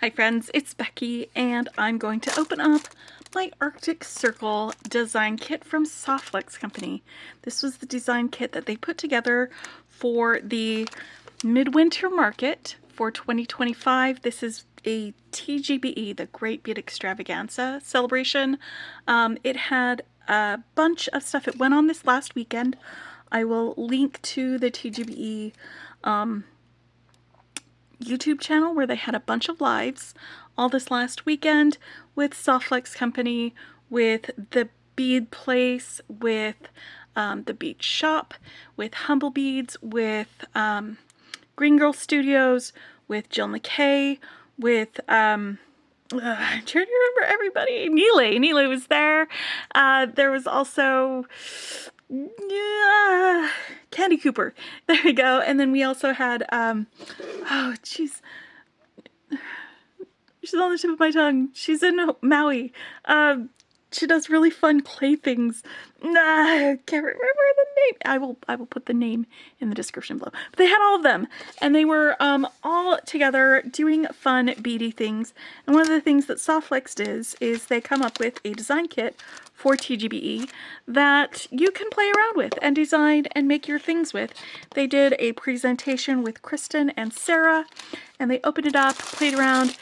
Hi friends, it's Becky and I'm going to open up my Arctic Circle design kit from Softflex company. This was the design kit that they put together for the midwinter market for 2025. This is a TGBE, the Great Bead Extravaganza celebration. It had a bunch of stuff. It went on this last weekend. I will link to the TGBE YouTube channel where they had a bunch of lives all this last weekend with Softflex company, with the bead place, with the bead shop, with Humble Beads, with Green Girl Studios, with Jill McKay, with I'm trying to remember everybody. Neely was there. There was also Candy Cooper. There we go. And then we also had oh jeez, she's on the tip of my tongue. She's in Maui. She does really fun clay things. I can't remember the name. I will put the name in the description below. But they had all of them, and they were all together doing fun beady things. And one of the things that Softflex is they come up with a design kit for TGBE that you can play around with and design and make your things with. They did a presentation with Kristen and Sarah, and they opened it up, played around,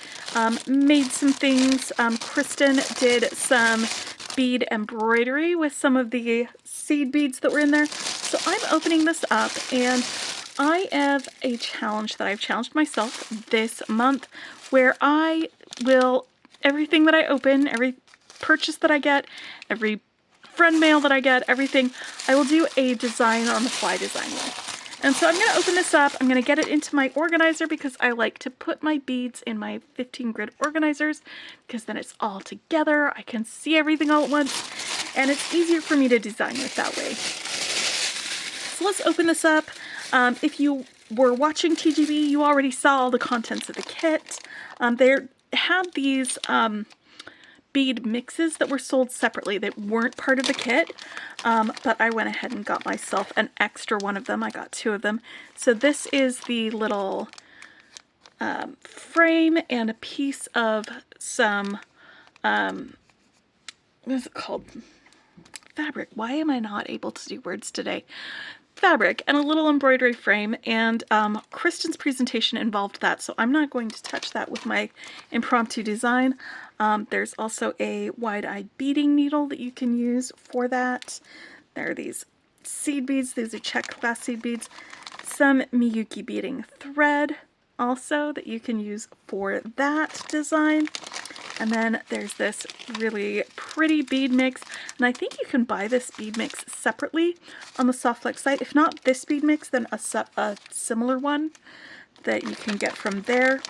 made some things. Kristen did some bead embroidery with some of the seed beads that were in there. So I'm opening this up, and I have a challenge that I've challenged myself this month, where I will, everything that I open, every purchase that I get, every friend mail that I get, everything, I will do a design on the fly design with. And so I'm going to open this up. I'm going to get it into my organizer because I like to put my beads in my 15 grid organizers because then it's all together. I can see everything all at once, and it's easier for me to design with that way. So let's open this up. If you were watching TGB, you already saw all the contents of the kit. They had these bead mixes that were sold separately that weren't part of the kit, but I went ahead and got myself an extra one of them. I got 2 of them. So this is the little frame and a piece of some what is it called? Fabric. Why am I not able to do words today? Fabric and a little embroidery frame, and Kristen's presentation involved that, so I'm not going to touch that with my impromptu design. There's also a wide-eyed beading needle that you can use for that. There are these seed beads. These are check glass seed beads. Some Miyuki beading thread also that you can use for that design. And then there's this really pretty bead mix, and I think you can buy this bead mix separately on the Softflex site. If not this bead mix, then a similar one that you can get from there.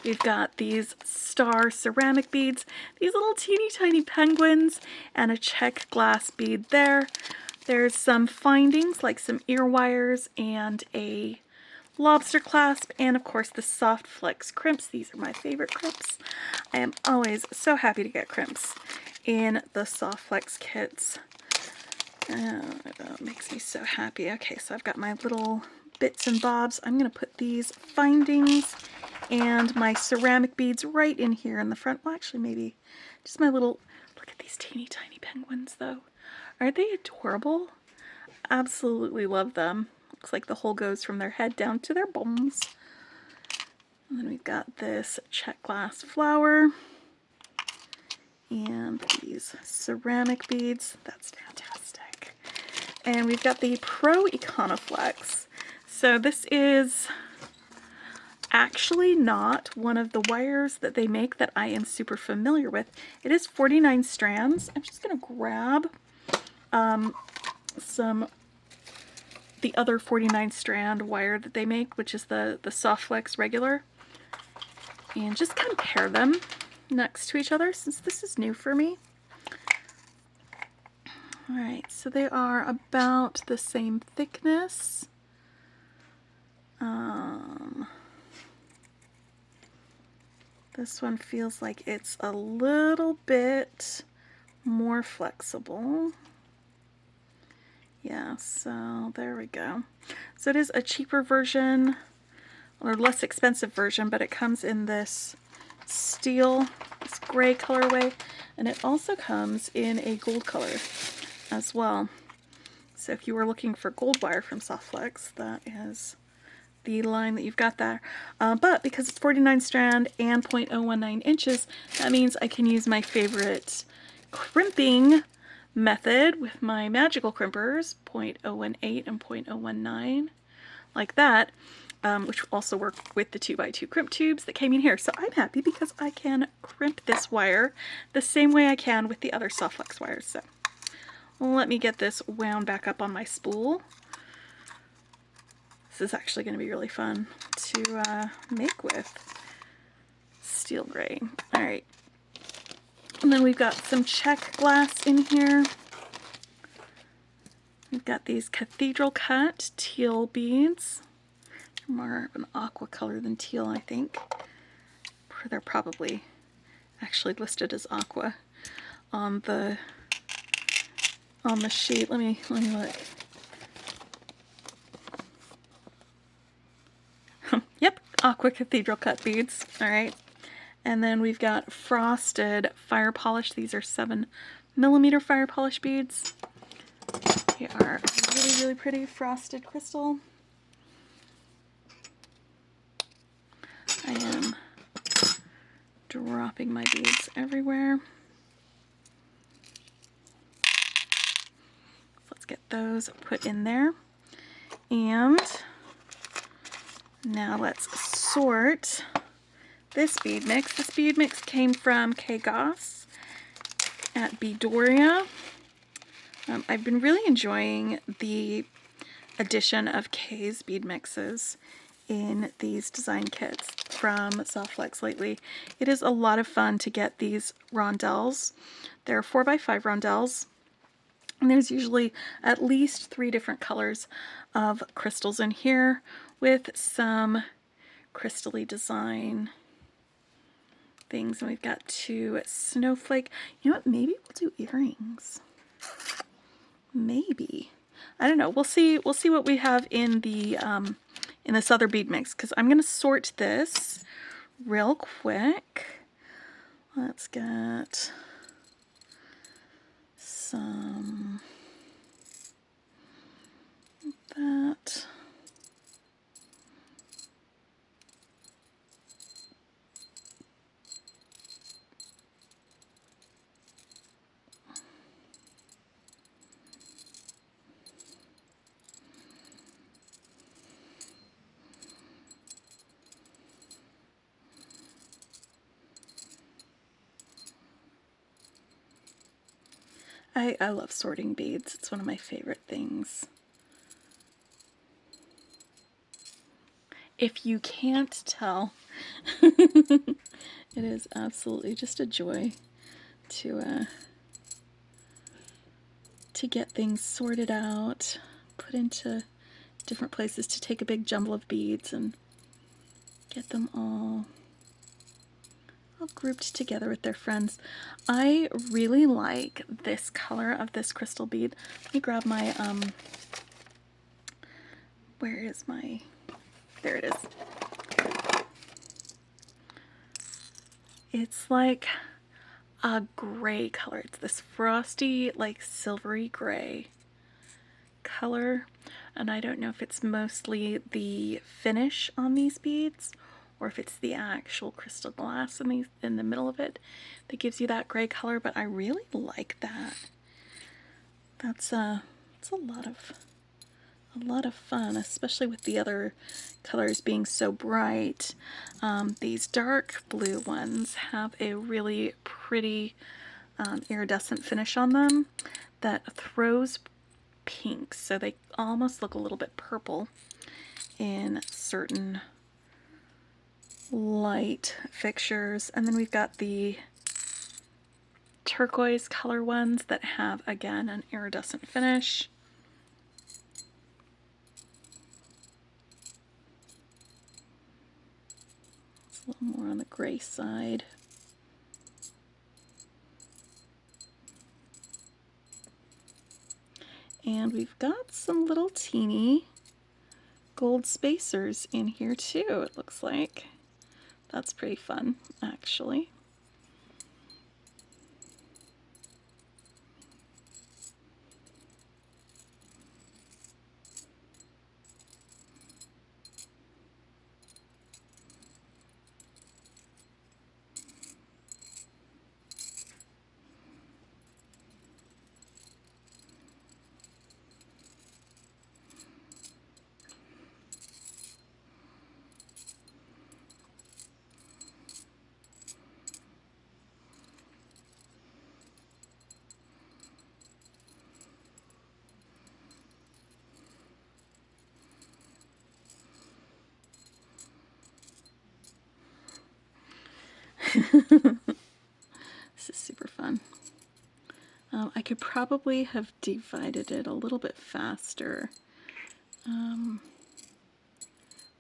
We've got these star ceramic beads, these little teeny tiny penguins, and a check glass bead there. There's some findings like some ear wires and a lobster clasp, and of course the Softflex crimps. These are my favorite crimps. I am always so happy to get crimps in the Softflex kits. That makes me so happy. Okay, so I've got my little bits and bobs. I'm going to put these findings and my ceramic beads right in here in the front. Well, actually, maybe just my little, look at these teeny tiny penguins though. Aren't they adorable? Absolutely love them. Looks like the hole goes from their head down to their bums. And then we've got this check glass flower and these ceramic beads. That's fantastic. And we've got the Pro Econoflex. So this is actually not one of the wires that they make that I am super familiar with. It is 49 strands. I'm just going to grab the other 49 strand wire that they make, which is the Softflex regular, and just compare them next to each other since this is new for me. Alright, so they are about the same thickness. This one feels like it's a little bit more flexible. Yeah, so there we go. So it is a cheaper version or less expensive version, but it comes in this steel, this gray colorway, and it also comes in a gold color as well. So if you were looking for gold wire from Softflex, that is the line that you've got there. But because it's 49 strand and 0.019 inches, that means I can use my favorite crimping method with my magical crimpers, 0.018 and 0.019, like that, which also work with the 2x2 crimp tubes that came in here. So I'm happy because I can crimp this wire the same way I can with the other Softflex wires. So let me get this wound back up on my spool. This is actually going to be really fun to make with steel gray. All right. And then we've got some check glass in here. We've got these cathedral cut teal beads. More of an aqua color than teal, I think. They're probably actually listed as aqua on the sheet. Let me look. Yep, aqua cathedral cut beads. All right. And then we've got frosted fire polish. These are 7mm fire polish beads. They are really, really pretty frosted crystal. I am dropping my beads everywhere. Let's get those put in there. And now let's sort this bead mix. This bead mix came from Kay Goss at Beadoria. I've been really enjoying the addition of Kay's bead mixes in these design kits from Softflex lately. It is a lot of fun to get these rondelles. They're 4x5 rondelles, and there's usually at least 3 different colors of crystals in here with some crystal-y design things. And we've got 2 snowflake. You know what? Maybe we'll do earrings. Maybe. I don't know. We'll see what we have in the in this other bead mix, because I'm going to sort this real quick. Let's get some of that. I love sorting beads. It's one of my favorite things. If you can't tell, it is absolutely just a joy to get things sorted out, put into different places, to take a big jumble of beads and get them all grouped together with their friends. I really like this color of this crystal bead. Let me grab my where is my, there it is. It's like a gray color. It's this frosty, like silvery gray color, and I don't know if it's mostly the finish on these beads or if it's the actual crystal glass in the middle of it that gives you that gray color, but I really like that. It's a lot of fun, especially with the other colors being so bright. These dark blue ones have a really pretty iridescent finish on them that throws pink, so they almost look a little bit purple in certain light fixtures. And then we've got the turquoise color ones that have, again, an iridescent finish. It's a little more on the gray side. And we've got some little teeny gold spacers in here too, it looks like. That's pretty fun, actually. This is super fun. I could probably have divided it a little bit faster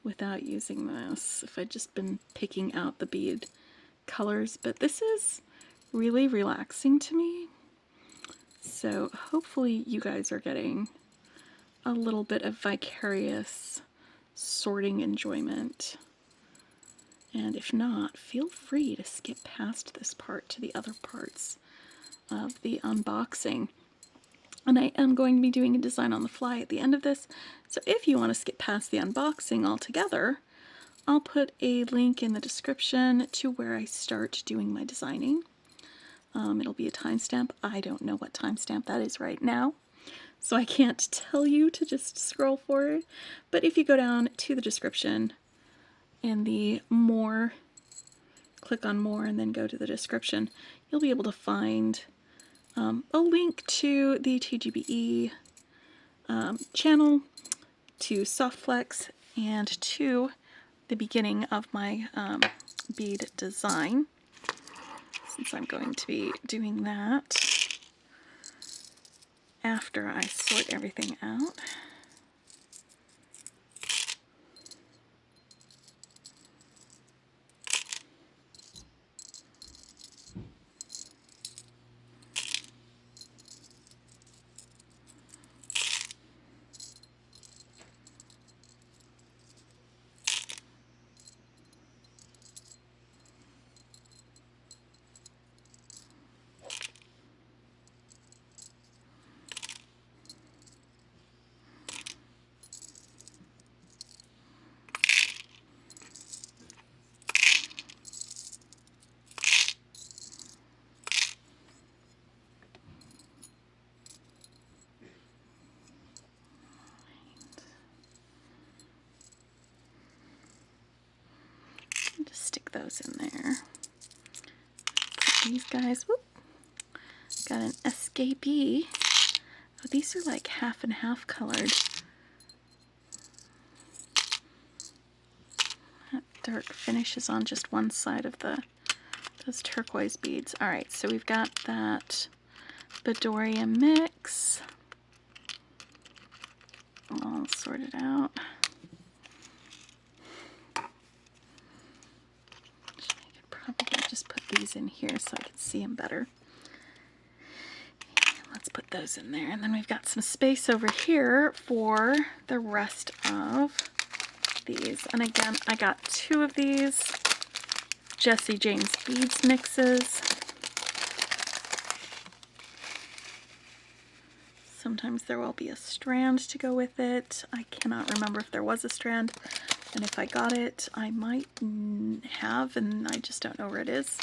without using this, if I'd just been picking out the bead colors, but this is really relaxing to me. So hopefully you guys are getting a little bit of vicarious sorting enjoyment. And if not, feel free to skip past this part to the other parts of the unboxing. And I am going to be doing a design on the fly at the end of this, so if you want to skip past the unboxing altogether, I'll put a link in the description to where I start doing my designing. It'll be a timestamp. I don't know what timestamp that is right now, so I can't tell you to just scroll forward. But if you go down to the description in the more, click on more and then go to the description, you'll be able to find a link to the TGBE channel, to Softflex, and to the beginning of my bead design, since I'm going to be doing that after I sort everything out. Just stick those in there. Put these guys, whoop, got an escapee. Oh, these are like half and half colored. That dark finish is on just one side of those turquoise beads. All right, so we've got that Bedoria mix. I'll sort it out. I could probably just put these in here so I can see them better. Let's put those in there. And then we've got some space over here for the rest of these. And again, I got 2 of these Jessie James Beads mixes. Sometimes there will be a strand to go with it. I cannot remember if there was a strand, and if I got it, I might have, and I just don't know where it is.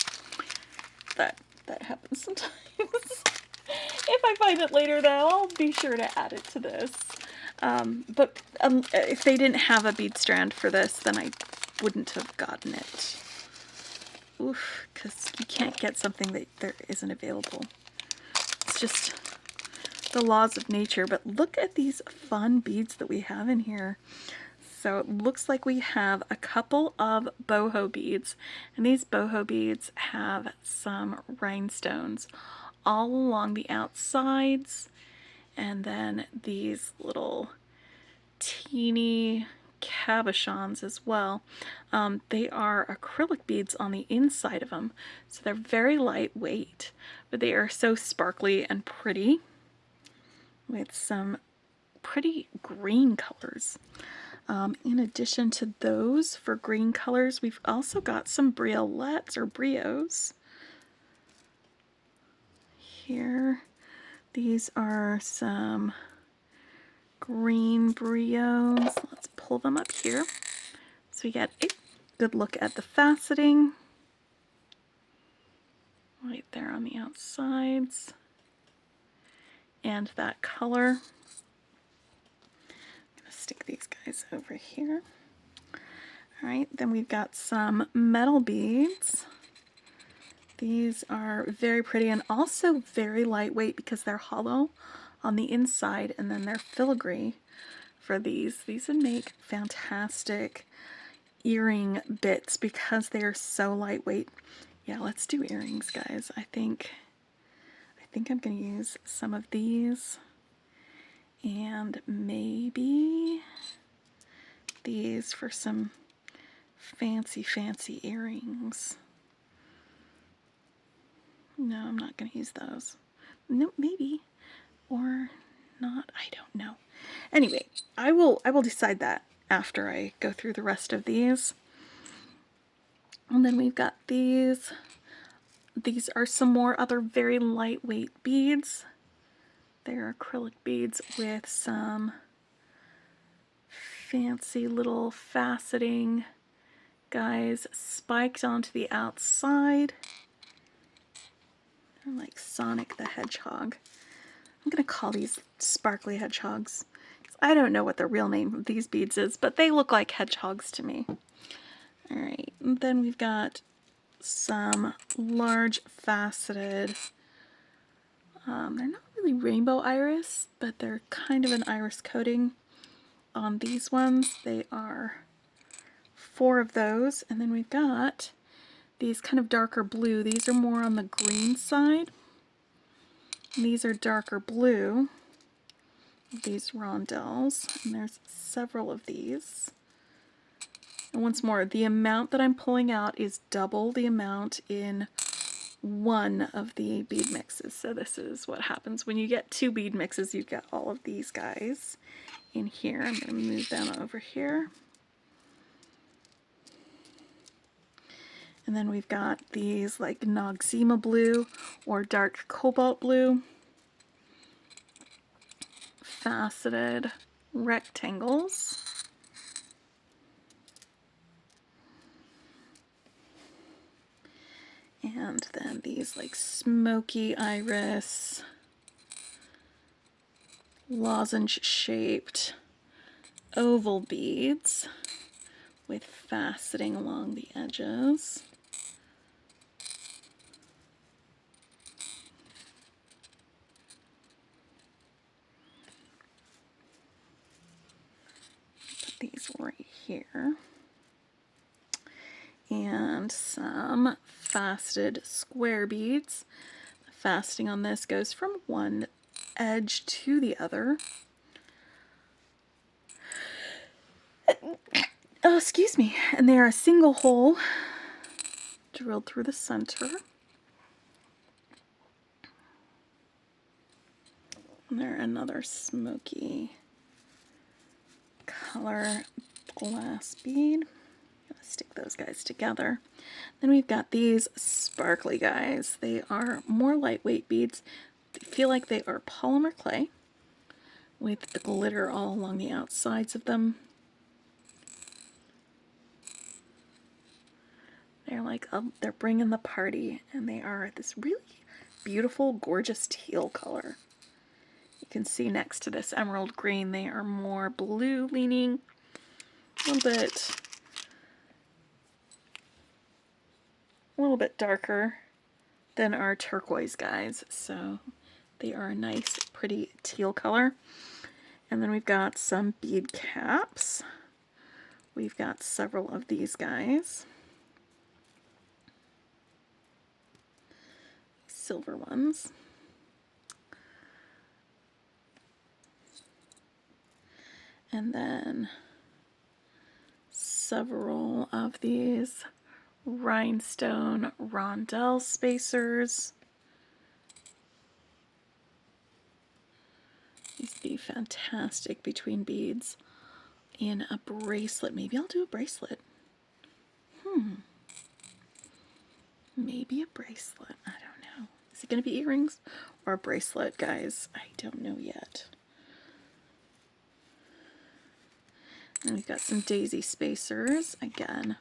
That happens sometimes. If I find it later, though, I'll be sure to add it to this. But if they didn't have a bead strand for this, then I wouldn't have gotten it. Oof, because you can't get something that there isn't available. It's just the laws of nature. But look at these fun beads that we have in here. So it looks like we have a couple of boho beads, and these boho beads have some rhinestones all along the outsides, and then these little teeny cabochons as well. They are acrylic beads on the inside of them, so they're very lightweight, but they are so sparkly and pretty with some pretty green colors. In addition to those, for green colors, we've also got some briolets or brios. Here, these are some green brios. Let's pull them up here. So we get a good look at the faceting. Right there on the outsides. And that color. I'm going to stick these guys over here. Alright, then we've got some metal beads. These are very pretty and also very lightweight because they're hollow on the inside, and then they're filigree for these. These would make fantastic earring bits because they are so lightweight. Yeah, let's do earrings, guys. I think I'm going to use some of these and maybe these for some fancy earrings. No, I'm not going to use those. No, maybe. Or not. I don't know. Anyway, I will decide that after I go through the rest of these. And then we've got these. These are some more other very lightweight beads. They're acrylic beads with some fancy little faceting guys spiked onto the outside. They're like Sonic the Hedgehog. I'm going to call these sparkly hedgehogs. I don't know what the real name of these beads is, but they look like hedgehogs to me. Alright, then we've got some large faceted, they're not really rainbow iris, but they're kind of an iris coating on these ones. They are 4 of those, and then we've got these kind of darker blue. These are more on the green side. And these are darker blue, these rondelles, and there's several of these. And once more, the amount that I'm pulling out is double the amount in one of the bead mixes. So this is what happens when you get 2 bead mixes. You get all of these guys in here. I'm going to move them over here. And then we've got these like Noxzema blue or dark cobalt blue faceted rectangles. And then these like smoky iris, lozenge shaped oval beads with faceting along the edges. Put these right here. And some faceted square beads. The faceting on this goes from one edge to the other. Oh, excuse me. And they are a single hole drilled through the center. And they're another smoky color glass bead. Stick those guys together. Then we've got these sparkly guys. They are more lightweight beads. They feel like they are polymer clay with the glitter all along the outsides of them. They're like, they're bringing the party, and they are this really beautiful, gorgeous teal color. You can see next to this emerald green, they are more blue leaning, a little bit darker than our turquoise guys, so they are a nice pretty teal color. And then we've got some bead caps. We've got several of these guys, silver ones. And then several of these rhinestone rondelle spacers. These would be fantastic between beads in a bracelet. Maybe I'll do a bracelet. Maybe a bracelet. I don't know. Is it going to be earrings or a bracelet, guys? I don't know yet. And we've got some daisy spacers. Again,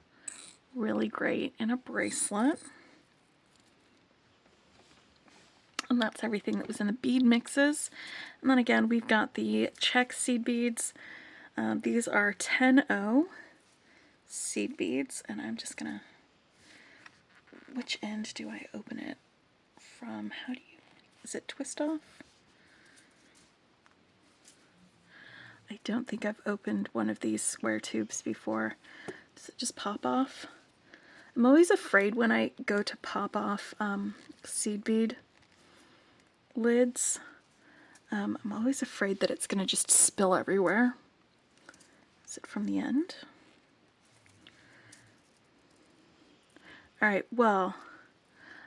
really great in a bracelet. And that's everything that was in the bead mixes. And then again, we've got the check seed beads. These are 10-0 seed beads. And I'm just going to... Which end do I open it from? How do you... Is it twist off? I don't think I've opened one of these square tubes before. Does it just pop off? I'm always afraid when I go to pop off seed bead lids. I'm always afraid that it's going to just spill everywhere. Is it from the end? Alright, well,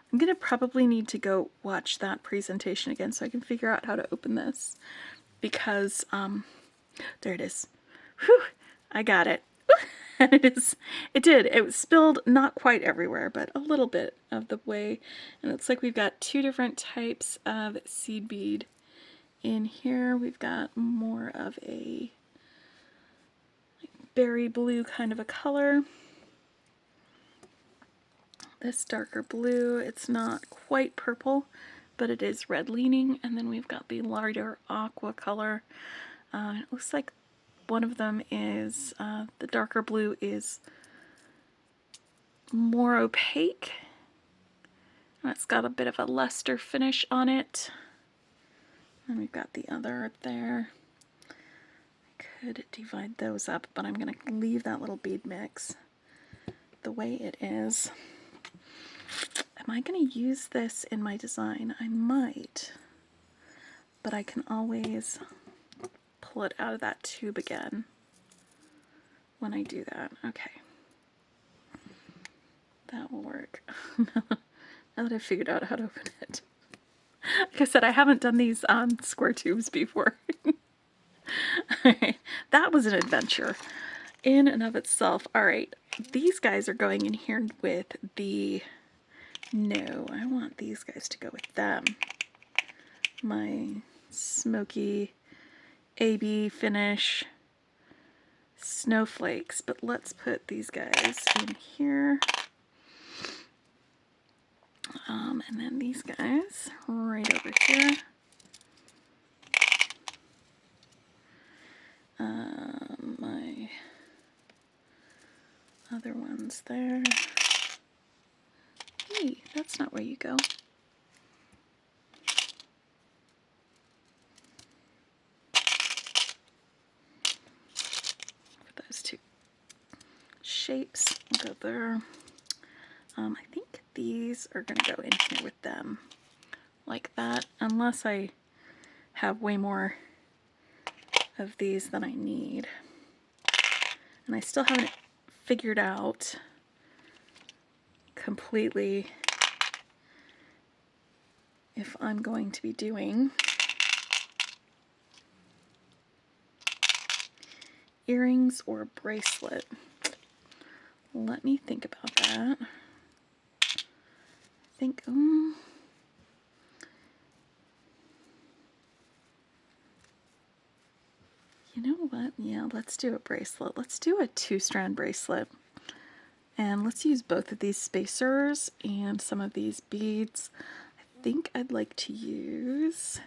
I'm going to probably need to go watch that presentation again so I can figure out how to open this. Because, there it is. Whew, I got it. And it did. It was spilled not quite everywhere, but a little bit of the way. And it looks like we've got two different types of seed bead. In here, we've got more of a berry blue kind of a color. This darker blue, it's not quite purple, but it is red leaning. And then we've got the lighter aqua color. It looks like one of them is, the darker blue is more opaque. And it's got a bit of a luster finish on it. And we've got the other there. I could divide those up, but I'm going to leave that little bead mix the way it is. Am I going to use this in my design? I might, but I can always pull it out of that tube again when I do that. Okay. That will work. Now that I've figured out how to open it. Like I said, I haven't done these square tubes before. Alright, that was an adventure in and of itself. Alright, these guys are going in here with the... No, I want these guys to go with them. My smoky AB finish snowflakes, but let's put these guys in here. And then these guys right over here. My other ones there. Hey, that's not where you go. For those two shapes, we'll go there. I think these are going to go in here with them like that, unless I have way more of these than I need. And I still haven't figured out completely if I'm going to be doing earrings or a bracelet. Let me think about that. I think, you know what? Yeah, let's do a bracelet. Let's do a 2-strand bracelet. And let's use both of these spacers and some of these beads. I think I'd like to use...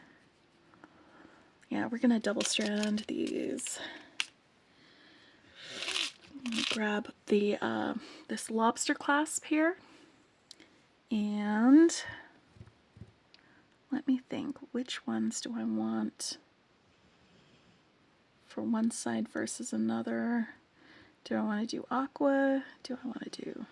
Yeah, we're going to double strand these. Grab the this lobster clasp here. And let me think, which ones do I want for one side versus another? Do I want to do aqua? Do I want to do...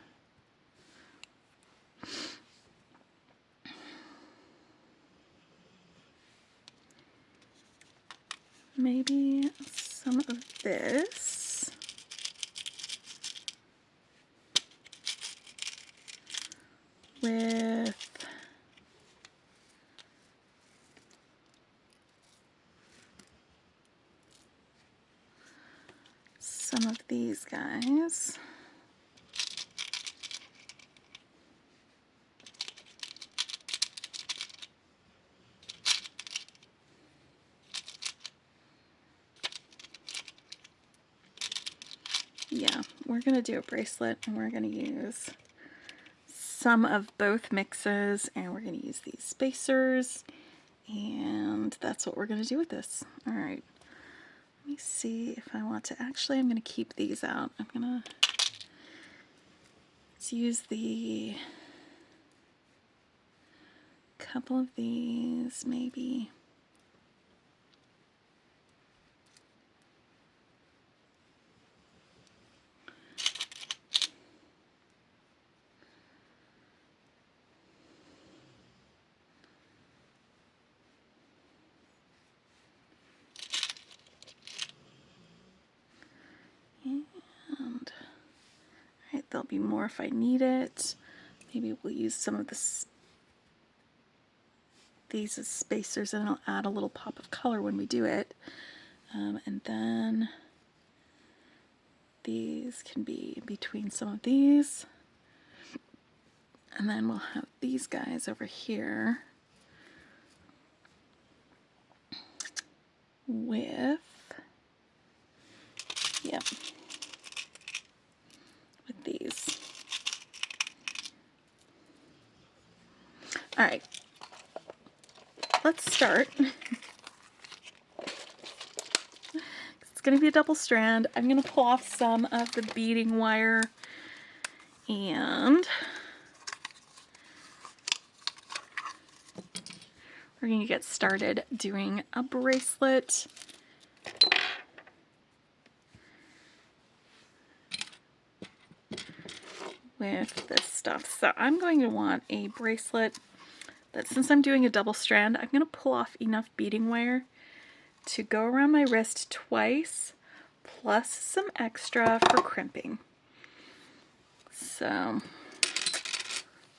maybe some of this. With some of these guys. Yeah, we're going to do a bracelet, and we're going to use some of both mixes, and we're going to use these spacers, and that's what we're going to do with this. All right, let me see if I want to. Actually, I'm going to keep these out. I'm going to, let's use the couple of these maybe. And alright, there'll be more if I need it. Maybe we'll use some of these as spacers, and it'll add a little pop of color when we do it. And then these can be in between some of these. And then we'll have these guys over here with, yep, with these. All right, let's start. It's going to be a double strand. I'm going to pull off some of the beading wire, and we're going to get started doing a bracelet. With this stuff. So I'm going to want a bracelet that, since I'm doing a double strand, I'm going to pull off enough beading wire to go around my wrist twice, plus some extra for crimping. So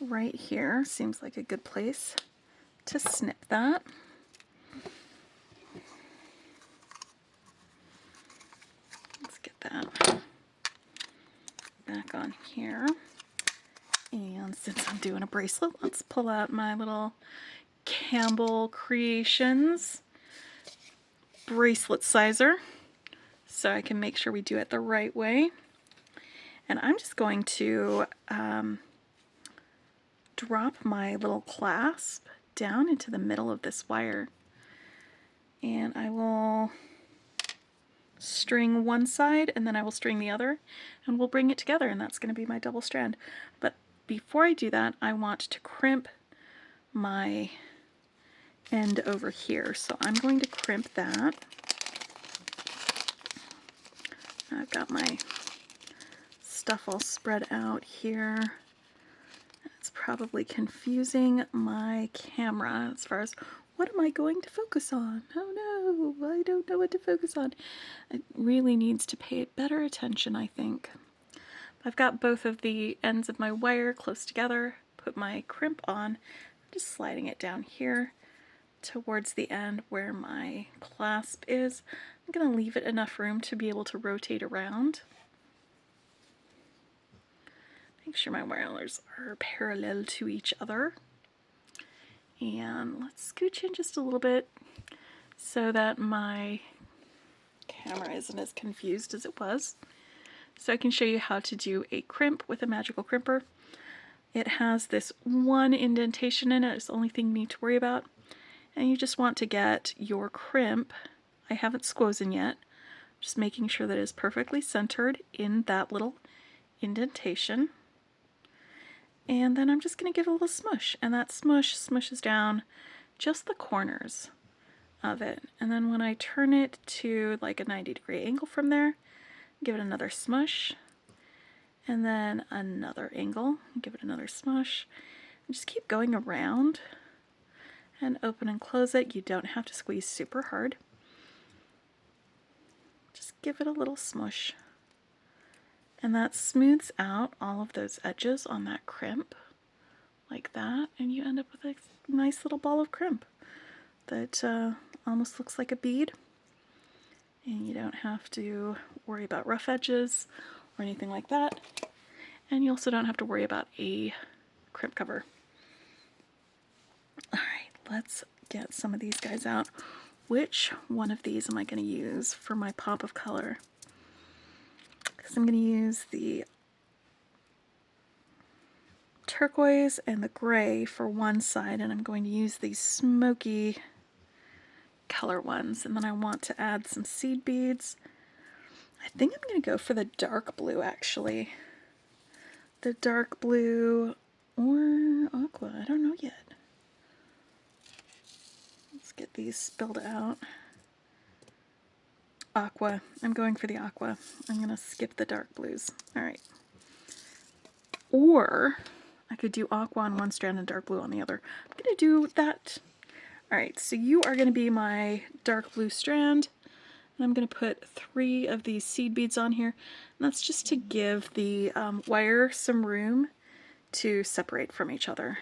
right here seems like a good place to snip that. Let's get that back on here. And since I'm doing a bracelet, let's pull out my little Campbell Creations bracelet sizer so I can make sure we do it the right way. And I'm just going to drop my little clasp down into the middle of this wire. And I will string one side, and then I will string the other, and we'll bring it together, and that's going to be my double strand. But before I do that, I want to crimp my end over here. So I'm going to crimp that. I've got my stuff all spread out here. It's probably confusing my camera as far as what am I going to focus on? Oh no, I don't know what to focus on. It really needs to pay better attention, I think. I've got both of the ends of my wire close together, put my crimp on, just sliding it down here towards the end where my clasp is. I'm going to leave it enough room to be able to rotate around. Make sure my wires are parallel to each other. And let's scooch in just a little bit so that my camera isn't as confused as it was. So I can show you how to do a crimp with a magical crimper. It has this one indentation in it. It's the only thing you need to worry about. And you just want to get your crimp, I haven't squozen yet, just making sure that it is perfectly centered in that little indentation. And then I'm just going to give it a little smush, and that smush smushes down just the corners of it. And then when I turn it to like a 90-degree angle from there, give it another smush, and then another angle, give it another smush, and just keep going around and open and close it. You don't have to squeeze super hard. Just give it a little smush. And that smooths out all of those edges on that crimp, like that, and you end up with a nice little ball of crimp that almost looks like a bead. And you don't have to worry about rough edges or anything like that. And you also don't have to worry about a crimp cover. All right, let's get some of these guys out. Which one of these am I going to use for my pop of color? Because I'm going to use the turquoise and the gray for one side, and I'm going to use these smoky color ones. And then I want to add some seed beads. I think I'm going to go for the dark blue, actually. The dark blue or aqua, I don't know yet. Let's get these spilled out. Aqua. I'm going for the aqua. I'm going to skip the dark blues. All right. Or I could do aqua on one strand and dark blue on the other. I'm going to do that. All right, so you are going to be my dark blue strand. And I'm going to put 3 of these seed beads on here. And that's just to give the wire some room to separate from each other.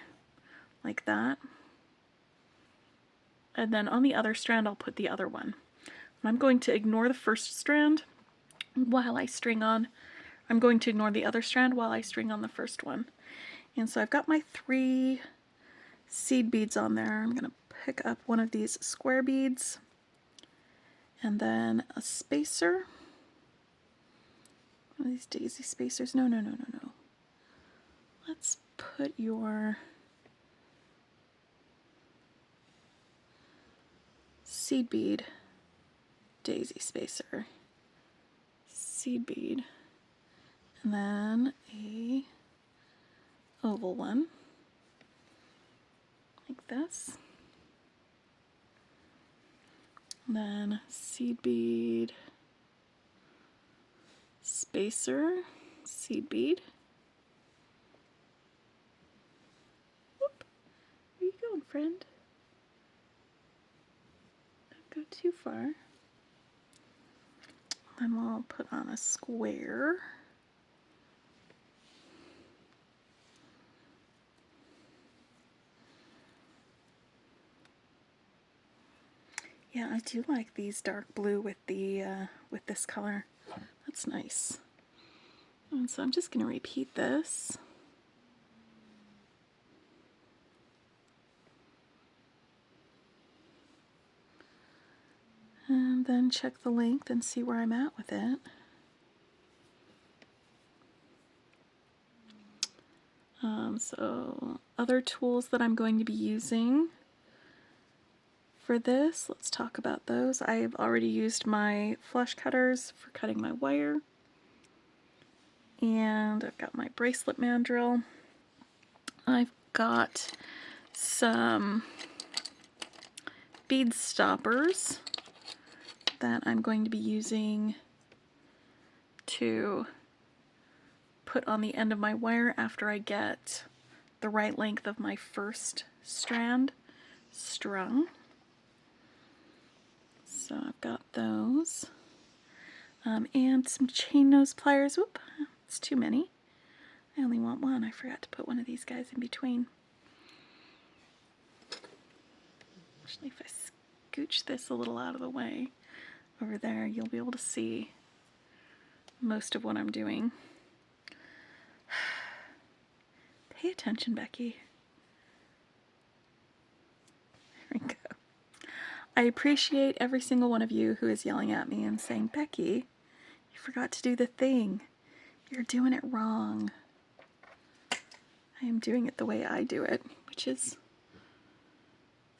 Like that. And then on the other strand, I'll put the other one. And I'm going to ignore the first strand while I string on. I'm going to ignore the other strand while I string on the first one. And so I've got my 3 seed beads on there. I'm going to pick up one of these square beads and then a spacer. One of these daisy spacers. No. Let's put your seed bead daisy spacer, seed bead, and then a oval one like this, and then seed bead spacer, seed bead. Whoop. Where you going, friend? Don't go too far. Then we'll put on a square. Yeah, I do like these dark blue with the with this color. That's nice. And so I'm just going to repeat this. And then check the length and see where I'm at with it. So other tools that I'm going to be using for this, let's talk about those. I've already used my flush cutters for cutting my wire. And I've got my bracelet mandrel. I've got some bead stoppers that I'm going to be using to put on the end of my wire after I get the right length of my first strand strung. So I've got those. And some chain nose pliers. Whoop, it's too many. I only want one. I forgot to put one of these guys in between. Actually, if I scooch this a little out of the way over there, you'll be able to see most of what I'm doing. Pay attention, Becky. There we go. I appreciate every single one of you who is yelling at me and saying, Becky, you forgot to do the thing. You're doing it wrong. I am doing it the way I do it, which is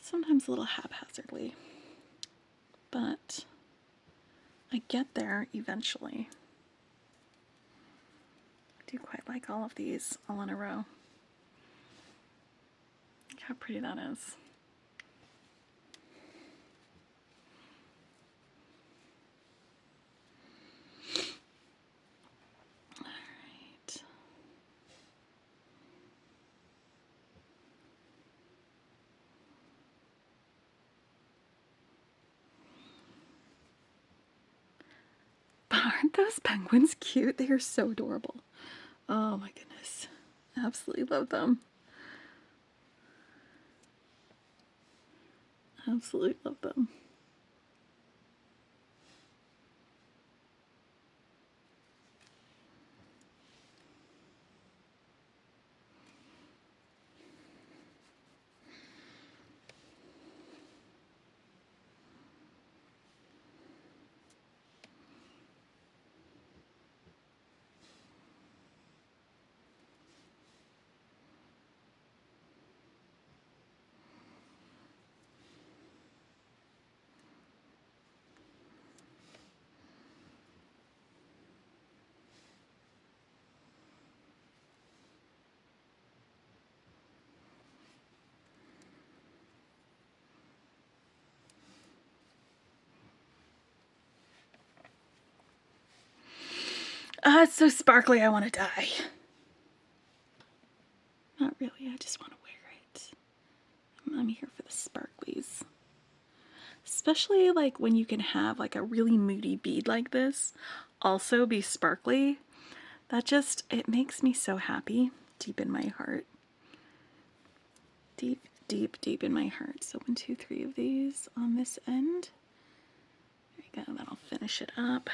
sometimes a little haphazardly. But I get there eventually. I do quite like all of these all in a row. Look how pretty that is. Alright. But aren't those penguins cute? They are so adorable. Oh my goodness. Absolutely love them. Absolutely love them. It's so sparkly I want to die. Not really, I just want to wear it. I'm here for the sparklies. Especially like when you can have like a really moody bead like this also be sparkly. That just, it makes me so happy deep in my heart. Deep, deep, deep in my heart. So 1, 2, 3 of these on this end. There you go, that'll finish it up.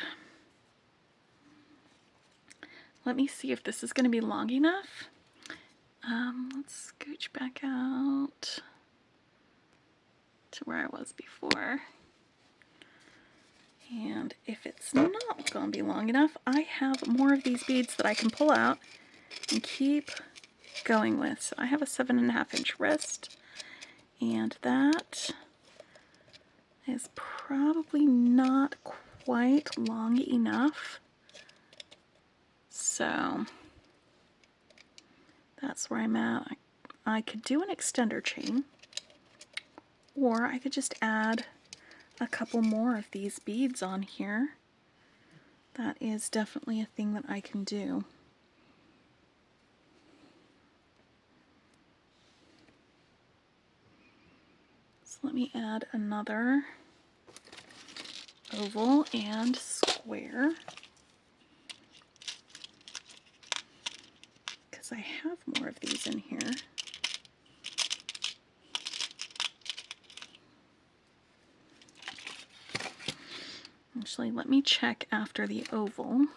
Let me see if this is going to be long enough. Let's scooch back out to where I was before. And if it's not going to be long enough, I have more of these beads that I can pull out and keep going with. So I have a 7.5 inch wrist, and that is probably not quite long enough. So that's where I'm at. I could do an extender chain, or I could just add a couple more of these beads on here. That is definitely a thing that I can do. So let me add another oval and square, because I have more of these in here. Actually, let me check after the oval,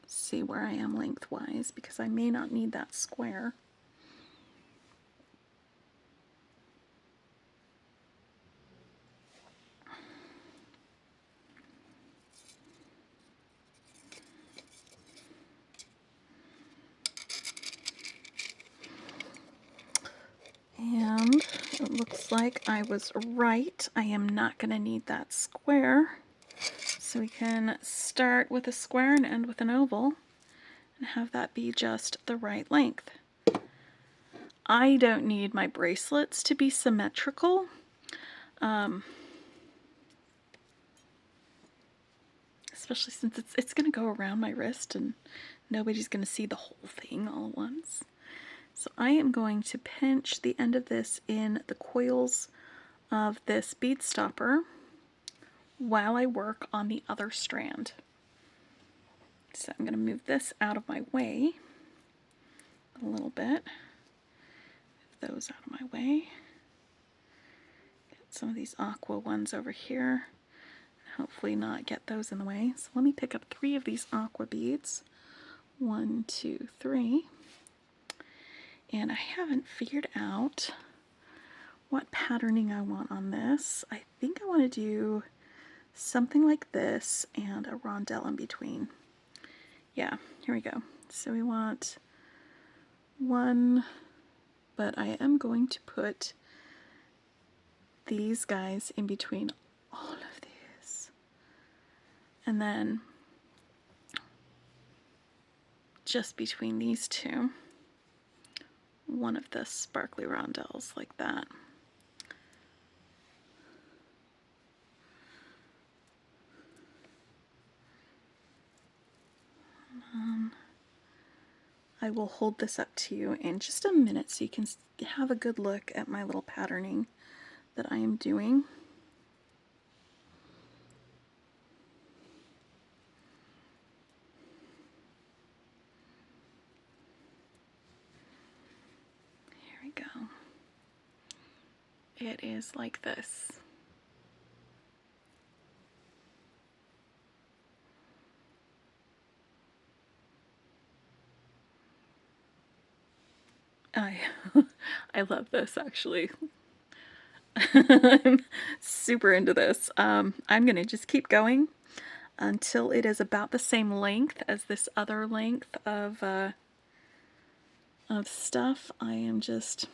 see where I am lengthwise, because I may not need that square. And it looks like I was right. I am not going to need that square. So we can start with a square and end with an oval and have that be just the right length. I don't need my bracelets to be symmetrical. Especially since it's going to go around my wrist and nobody's going to see the whole thing all at once. So I am going to pinch the end of this in the coils of this bead stopper while I work on the other strand. So I'm going to move this out of my way a little bit. Move those out of my way. Get some of these aqua ones over here. Hopefully not get those in the way. So let me pick up 3 of these aqua beads. 1, 2, 3. And I haven't figured out what patterning I want on this. I think I want to do something like this and a rondelle in between. Yeah, here we go. So we want 1, but I am going to put these guys in between all of these. And then just between these two, 1 of the sparkly rondelles like that. I will hold this up to you in just a minute so you can have a good look at my little patterning that I am doing. Here we go. It is like this. I love this actually. I'm super into this. I'm gonna just keep going until it is about the same length as this other length of stuff. I am just,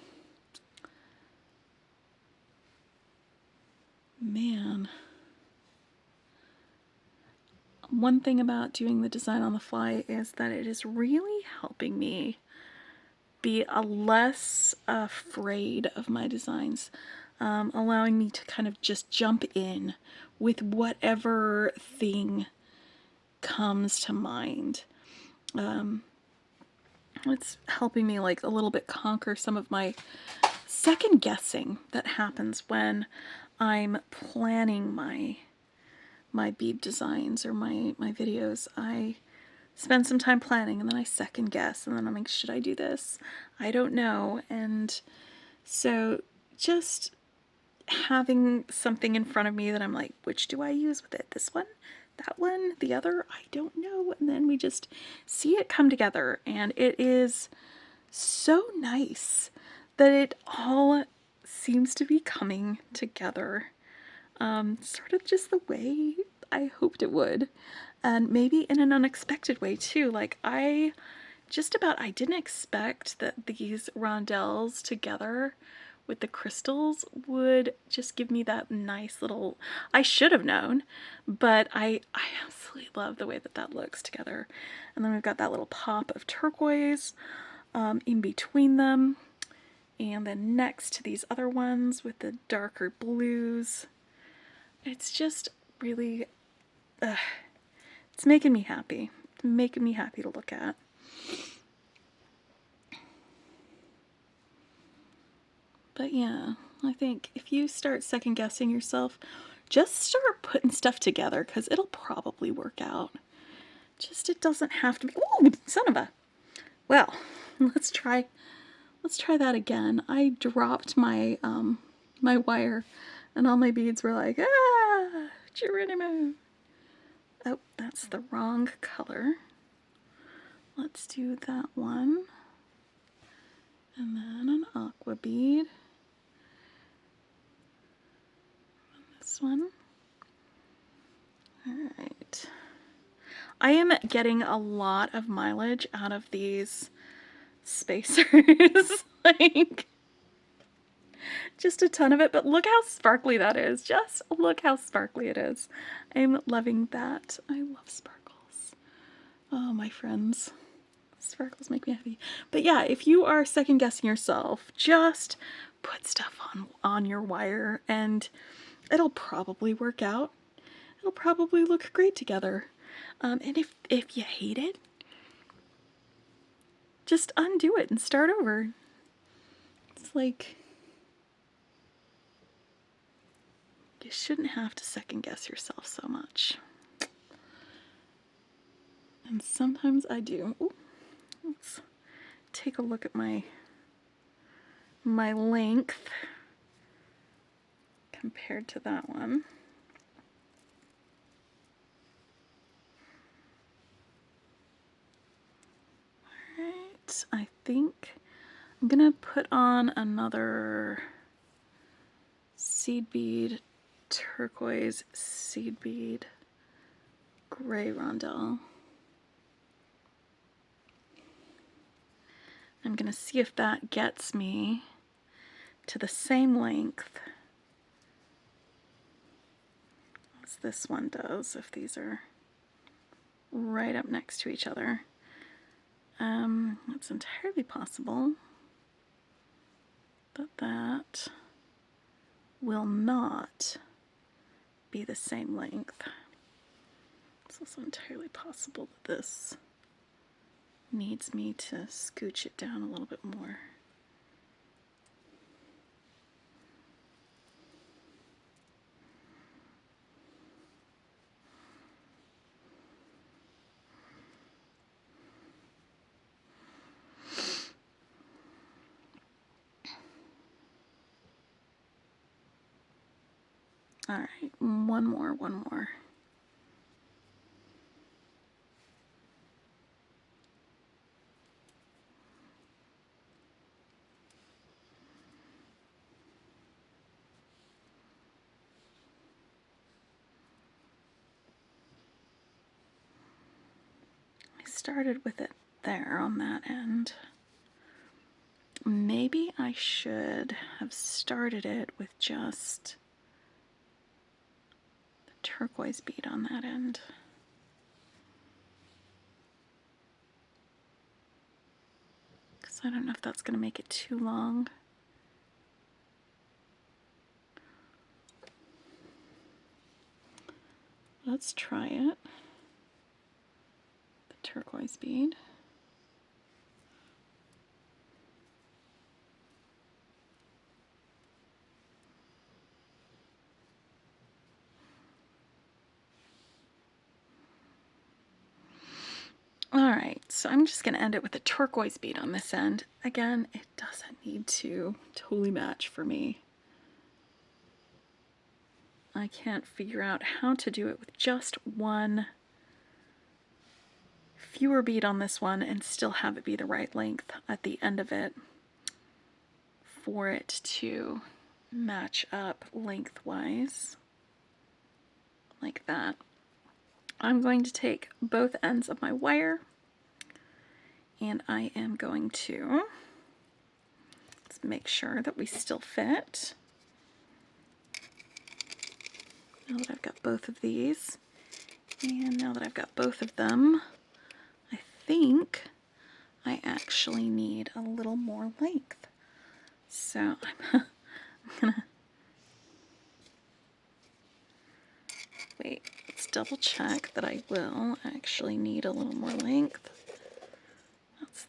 man. One thing about doing the design on the fly is that it is really helping me be less afraid of my designs, allowing me to kind of just jump in with whatever thing comes to mind. It's helping me like a little bit conquer some of my second guessing that happens when I'm planning my bead designs or my videos. I spend some time planning and then I second guess and then I'm like, should I do this? I don't know. And so just having something in front of me that I'm like, which do I use with it? This one? That one? The other? I don't know. And then we just see it come together, and it is so nice that it all seems to be coming together. Sort of just the way I hoped it would. And maybe in an unexpected way too. Like I didn't expect that these rondelles together with the crystals would just give me that nice little, I should have known, but I absolutely love the way that that looks together. And then we've got that little pop of turquoise in between them. And then next to these other ones with the darker blues. It's just really, it's making me happy. It's making me happy to look at. But yeah, I think if you start second guessing yourself, just start putting stuff together because it'll probably work out. Just, it doesn't have to be, ooh, son of a, well, let's try that again. I dropped my, my wire and all my beads were like, ah, Geronimo. Oh, that's the wrong color. Let's do that one. And then an aqua bead. This one. All right. I am getting a lot of mileage out of these spacers. Like, just a ton of it, but look how sparkly that is. Just look how sparkly it is. I'm loving that. I love sparkles. Oh, my friends. Sparkles make me happy. But yeah, if you are second guessing yourself, just put stuff on your wire and it'll probably work out. It'll probably look great together. And if you hate it, just undo it and start over. It's like, you shouldn't have to second guess yourself so much. And sometimes I do. Ooh, let's take a look at my length compared to that one. All right, I think I'm gonna put on another seed bead, turquoise seed bead, gray rondelle. I'm gonna see if that gets me to the same length as this one does, if these are right up next to each other. It's entirely possible that that will not be the same length. It's also entirely possible that this needs me to scooch it down a little bit more. All right, one more. I started with it there on that end. Maybe I should have started it with just the turquoise bead on that end. Because I don't know if that's going to make it too long. Let's try it. turquoise bead. Alright, so I'm just going to end it with a turquoise bead on this end. Again, it doesn't need to totally match for me. I can't figure out how to do it with just one fewer bead on this one and still have it be the right length at the end of it for it to match up lengthwise like that. I'm going to take both ends of my wire and I am going to let's make sure that we still fit. Now that I've got both of these, and now that I've got both of them, I think I actually need a little more length. So I'm gonna wait, let's double check that I will actually need a little more length.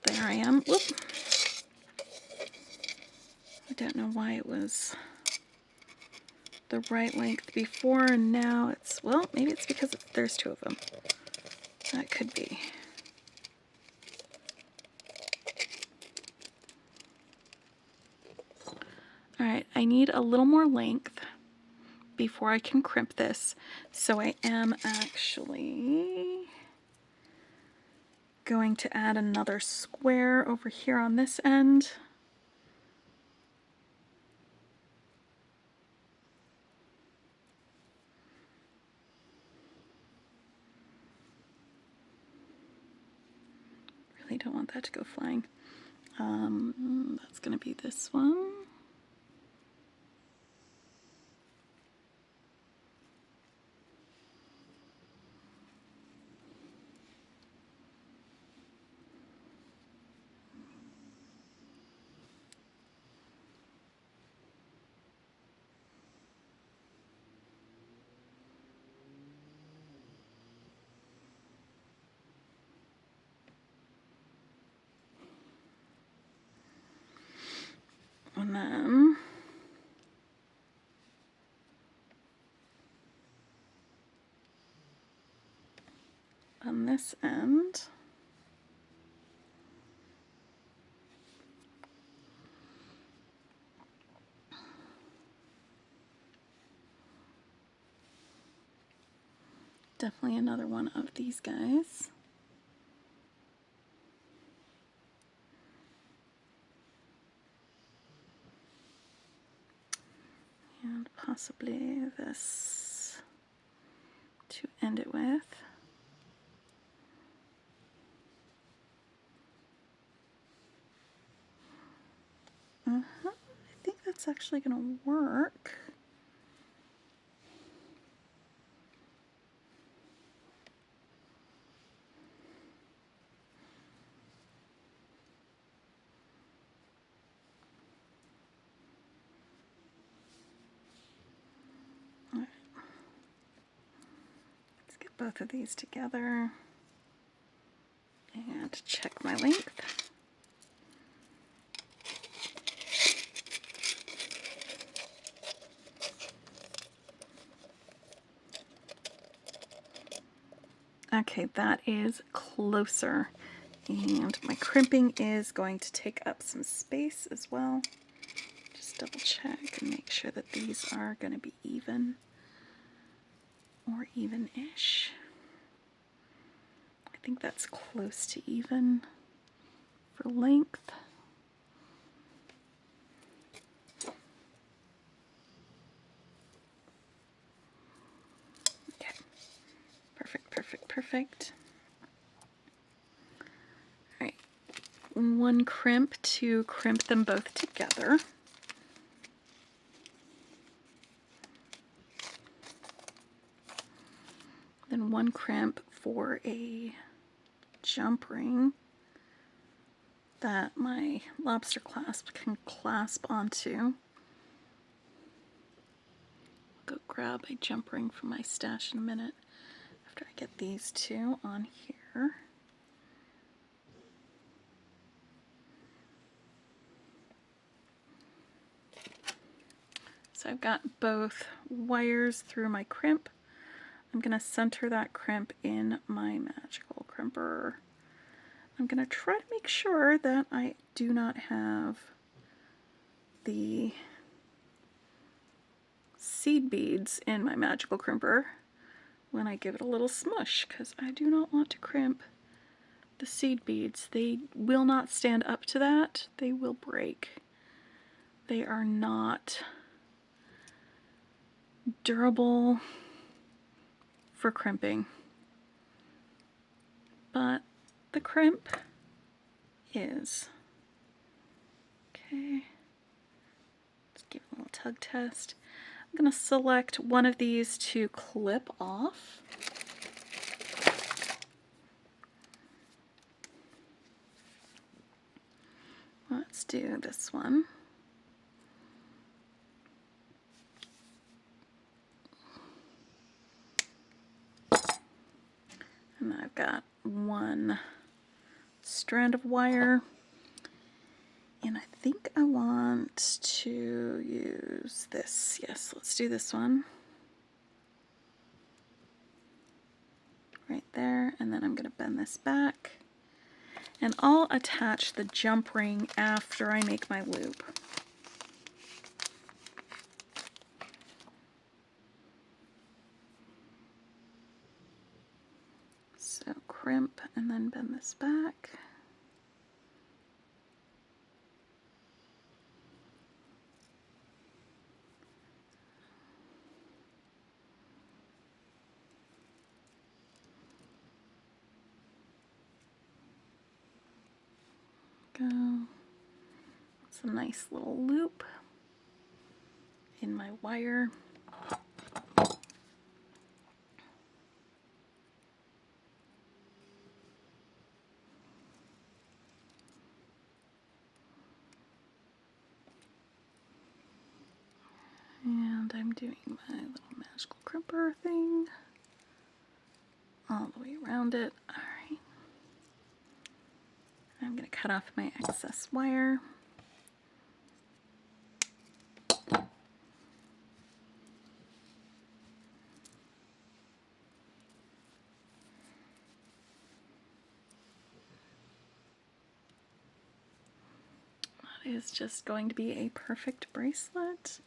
There I am. Whoop. I don't know why it was the right length before and now it's, well, maybe it's because there's two of them. That could be. Alright, I need a little more length before I can crimp this, so I am actually going to add another square over here on this end. Really don't want that to go flying. That's going to be this one. And then on this end, definitely another one of these guys. And possibly this to end it with. I think that's actually going to work. All right. Let's get both of these together and check my length. Okay, that is closer. And my crimping is going to take up some space as well. Just double check and make sure that these are going to be even or even-ish. I think that's close to even for length. Okay, perfect, perfect, perfect. All right, one crimp to crimp them both together. Then one crimp for a jump ring that my lobster clasp can clasp onto. I'll go grab a jump ring from my stash in a minute after I get these two on here. So I've got both wires through my crimp. I'm going to center that crimp in my magical crimper. I'm going to try to make sure that I do not have the seed beads in my magical crimper when I give it a little smush, because I do not want to crimp the seed beads. They will not stand up to that. They will break. They are not durable for crimping, but the crimp is. Okay, let's give it a little tug test. I'm going to select one of these to clip off. Let's do this one. And I've got one strand of wire. And I think I want to use this. Yes, let's do this one. Right there. And then I'm going to bend this back. And I'll attach the jump ring after I make my loop. So crimp and then bend this back. Go. It's a nice little loop in my wire. And I'm doing my little magical crimper thing all the way around it. All right. I'm going to cut off my excess wire. That is just going to be a perfect bracelet.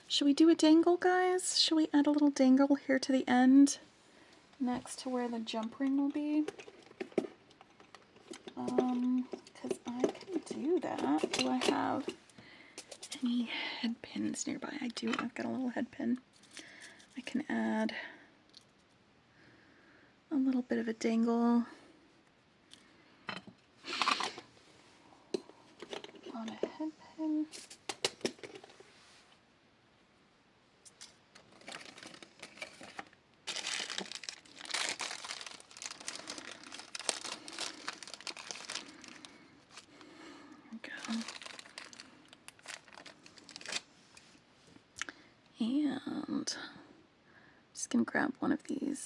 Should we do a dangle, guys? Should we add a little dangle here to the end next to where the jump ring will be? Because I can do that. Do I have any head pins nearby? I do. I've got a little head pin. I can add a little bit of a dangle on a head pin. And I'm just going to grab one of these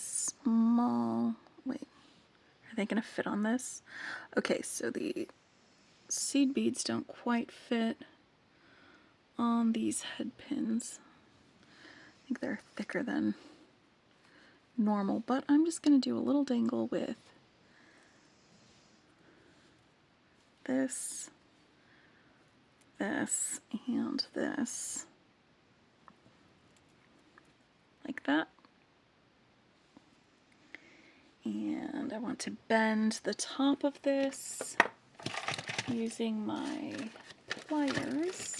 small, wait, are they going to fit on this? Okay, so the seed beads don't quite fit on these head pins. I think they're thicker than normal, but I'm just going to do a little dangle with this, this, and this. Like that. And I want to bend the top of this using my pliers.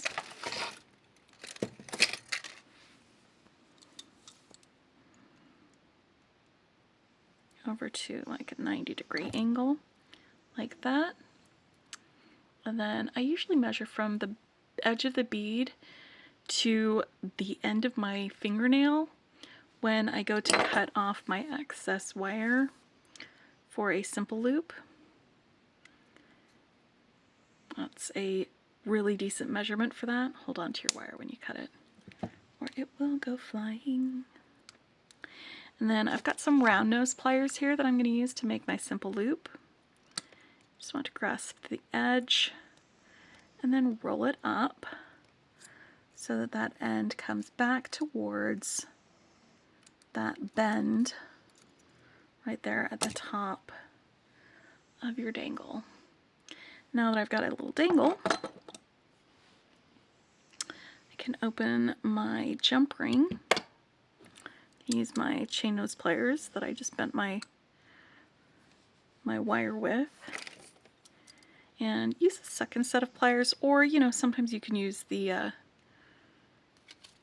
Over to like a 90-degree angle, like that. And then I usually measure from the edge of the bead to the end of my fingernail when I go to cut off my excess wire for a simple loop. That's a really decent measurement for that. Hold on to your wire when you cut it, or it will go flying. And then I've got some round nose pliers here that I'm going to use to make my simple loop. Just want to grasp the edge and then roll it up so that that end comes back towards that bend right there at the top of your dangle. Now that I've got a little dangle, I can open my jump ring, use my chain nose pliers that I just bent my wire with, and use a second set of pliers, or sometimes you can use the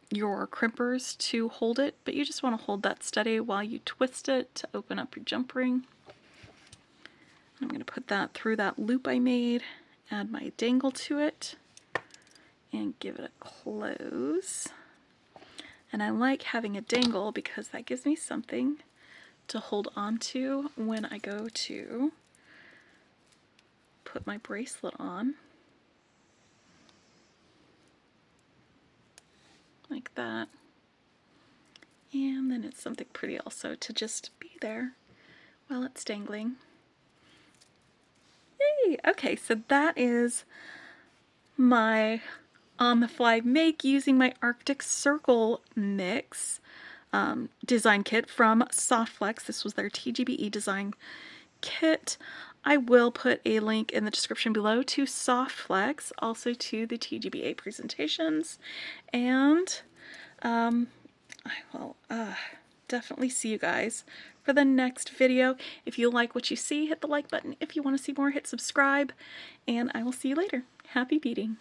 your crimpers to hold it, but you just want to hold that steady while you twist it to open up your jump ring. I'm going to put that through that loop I made, add my dangle to it, and give it a close. And I like having a dangle because that gives me something to hold on to when I go to put my bracelet on. Like that. And then it's something pretty also to just be there while it's dangling. Yay! Okay, so that is my on-the-fly make using my Arctic Circle mix design kit from Softflex. This was their TGBE design kit. I will put a link in the description below to Softflex, also to the TGBA presentations, and I will definitely see you guys for the next video. If you like what you see, hit the like button. If you want to see more, hit subscribe, and I will see you later. Happy beading!